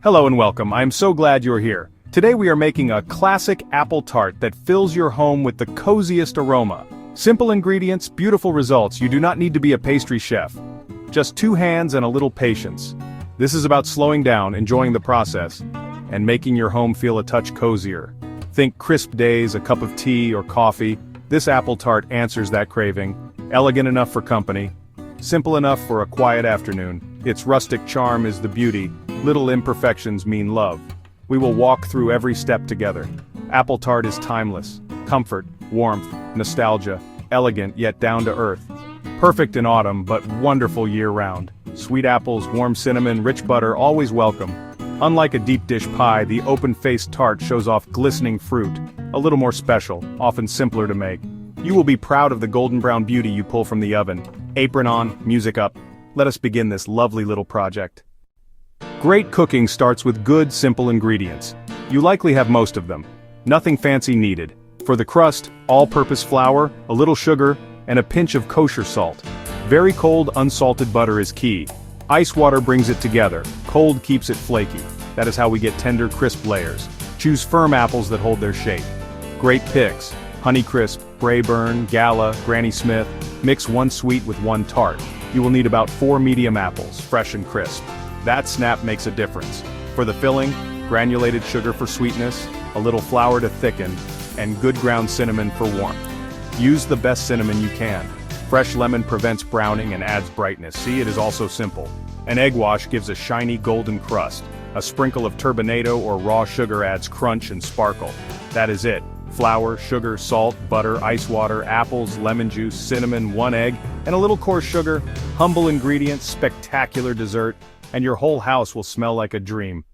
Hello and welcome, I am so glad you're here. Today we are making a classic apple tart that fills your home with the coziest aroma. Simple ingredients, beautiful results. You do not need to be a pastry chef. Just 2 hands and a little patience. This is about slowing down, enjoying the process, and making your home feel a touch cozier. Think crisp days, a cup of tea or coffee. This apple tart answers that craving. Elegant enough for company. Simple enough for a quiet afternoon. Its rustic charm is the beauty. Little imperfections mean love. We will walk through every step together. Apple tart is timeless. Comfort, warmth, nostalgia, elegant yet down to earth. Perfect in autumn but wonderful year-round. Sweet apples, warm cinnamon, rich butter, always welcome. Unlike a deep dish pie, the open-faced tart shows off glistening fruit. A little more special, often simpler to make. You will be proud of the golden brown beauty you pull from the oven. Apron on, music up. Let us begin this lovely little project. Great cooking starts with good, simple ingredients. You likely have most of them. Nothing fancy needed. For the crust, all-purpose flour, a little sugar, and a pinch of kosher salt. Very cold, unsalted butter is key. Ice water brings it together. Cold keeps it flaky. That is how we get tender, crisp layers. Choose firm apples that hold their shape. Great picks. Honeycrisp, Braeburn, Gala, Granny Smith. Mix 1 sweet with 1 tart. You will need about 4 medium apples, fresh and crisp. That snap makes a difference. For the filling, granulated sugar for sweetness, a little flour to thicken, and good ground cinnamon for warmth. Use the best cinnamon you can. Fresh lemon prevents browning and adds brightness. See, it is also simple. An egg wash gives a shiny golden crust. A sprinkle of turbinado or raw sugar adds crunch and sparkle. That is it. Flour, sugar, salt, butter, ice water, apples, lemon juice, cinnamon, 1 egg, and a little coarse sugar. Humble ingredients, spectacular dessert, and your whole house will smell like a dream.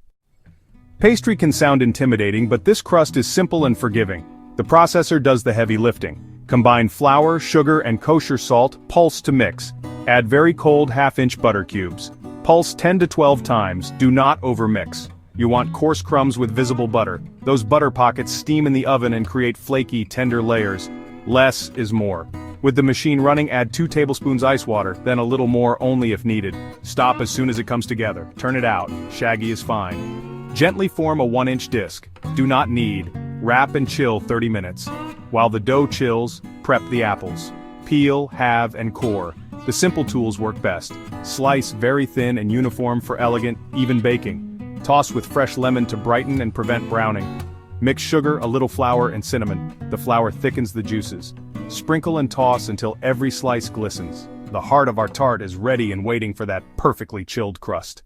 Pastry can sound intimidating, but this crust is simple and forgiving. The processor does the heavy lifting. Combine flour, sugar, and kosher salt, pulse to mix. Add very cold 1/2-inch butter cubes. Pulse 10 to 12 times, do not overmix. You want coarse crumbs with visible butter. Those butter pockets steam in the oven and create flaky, tender layers. Less is more. With the machine running, add 2 tablespoons ice water, then a little more only if needed. Stop as soon as it comes together. Turn it out. Shaggy is fine. Gently form a 1-inch disc. Do not knead. Wrap and chill 30 minutes. While the dough chills, prep the apples. Peel, halve, and core. The simple tools work best. Slice very thin and uniform for elegant, even baking. Toss with fresh lemon to brighten and prevent browning. Mix sugar, a little flour, and cinnamon. The flour thickens the juices. Sprinkle and toss until every slice glistens. The heart of our tart is ready and waiting for that perfectly chilled crust.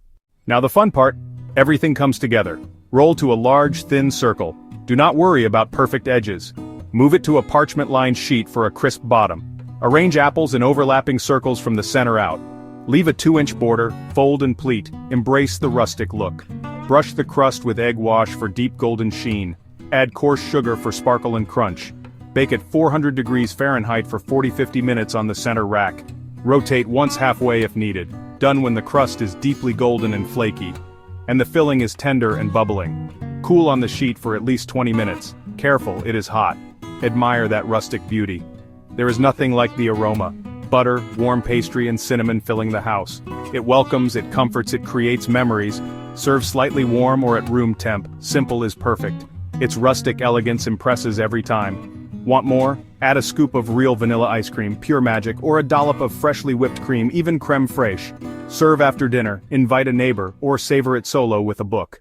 Now the fun part, everything comes together. Roll to a large, thin circle. Do not worry about perfect edges. Move it to a parchment-lined sheet for a crisp bottom. Arrange apples in overlapping circles from the center out. Leave a 2-inch border, fold and pleat, embrace the rustic look. Brush the crust with egg wash for deep golden sheen. Add coarse sugar for sparkle and crunch. Bake at 400 degrees Fahrenheit for 40-50 minutes on the center rack. Rotate once halfway if needed. Done when the crust is deeply golden and flaky. And the filling is tender and bubbling. Cool on the sheet for at least 20 minutes. Careful, it is hot. Admire that rustic beauty. There is nothing like the aroma. Butter, warm pastry, and cinnamon filling the house. It welcomes, it comforts, it creates memories. Serve slightly warm or at room temp. Simple is perfect. Its rustic elegance impresses every time. Want more? Add a scoop of real vanilla ice cream, pure magic, or a dollop of freshly whipped cream, even creme fraiche. Serve after dinner, invite a neighbor, or savor it solo with a book.